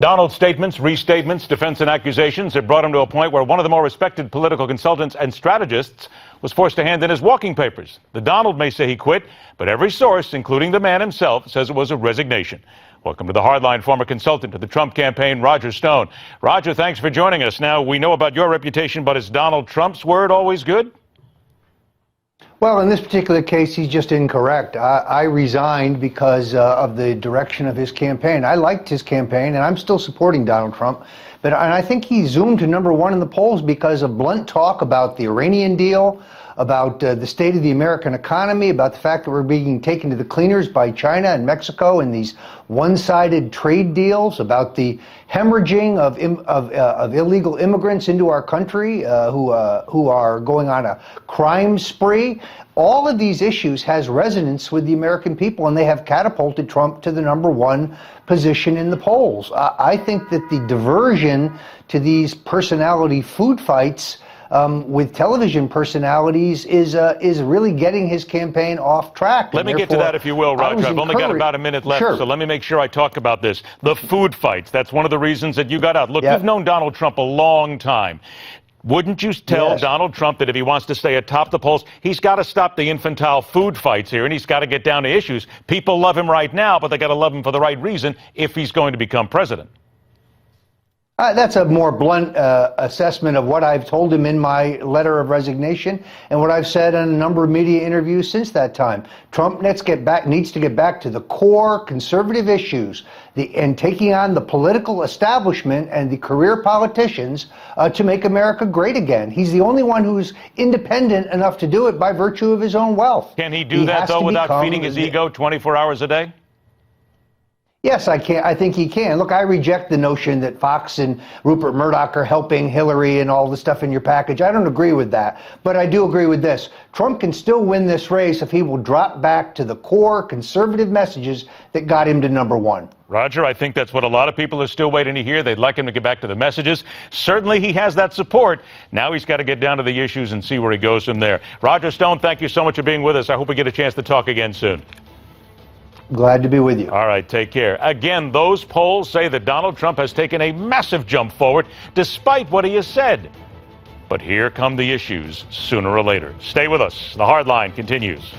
Donald's statements, restatements, defense and accusations have brought him to a point where one of the more respected political consultants and strategists was forced to hand in his walking papers. The Donald may say he quit, but every source, including the man himself, says it was a resignation. Welcome to the Hardline, former consultant to the Trump campaign, Roger Stone. Roger, thanks for joining us. Now, we know about your reputation, but is Donald Trump's word always good? Well, in this particular case, he's just incorrect. I resigned because of the direction of his campaign. I liked his campaign, and I'm still supporting Donald Trump. And I think he zoomed to #1 in the polls because of blunt talk about the Iranian deal, about the state of the American economy, about the fact that we're being taken to the cleaners by China and Mexico in these one-sided trade deals, about the hemorrhaging of illegal immigrants into our country who are going on a crime spree. All of these issues has resonance with the American people, and they have catapulted Trump to the #1 position in the polls. I think that the diversion to these personality food fights with television personalities is really getting his campaign off track. Let me get to that, if you will, Roger. I've only got about a minute left, so let me make sure I talk about this. The food fights, that's one of the reasons that you got out. Look, you've known Donald Trump a long time. Wouldn't you tell Donald Trump that if he wants to stay atop the polls, he's got to stop the infantile food fights here, and he's got to get down to issues? People love him right now, but they got to love him for the right reason if he's going to become president. That's a more blunt assessment of what I've told him in my letter of resignation and what I've said in a number of media interviews since that time. Trump needs to get back to the core conservative issues and taking on the political establishment and the career politicians to make America great again. He's the only one who's independent enough to do it by virtue of his own wealth. Can he do that, though, without feeding his ego 24 hours a day? Yes, I can. I think he can. Look, I reject the notion that Fox and Rupert Murdoch are helping Hillary and all the stuff in your package. I don't agree with that. But I do agree with this. Trump can still win this race if he will drop back to the core conservative messages that got him to #1. Roger, I think that's what a lot of people are still waiting to hear. They'd like him to get back to the messages. Certainly he has that support. Now he's got to get down to the issues and see where he goes from there. Roger Stone, thank you so much for being with us. I hope we get a chance to talk again soon. Glad to be with you. All right, take care. Again, those polls say that Donald Trump has taken a massive jump forward despite what he has said. But here come the issues sooner or later. Stay with us. The Hardline continues.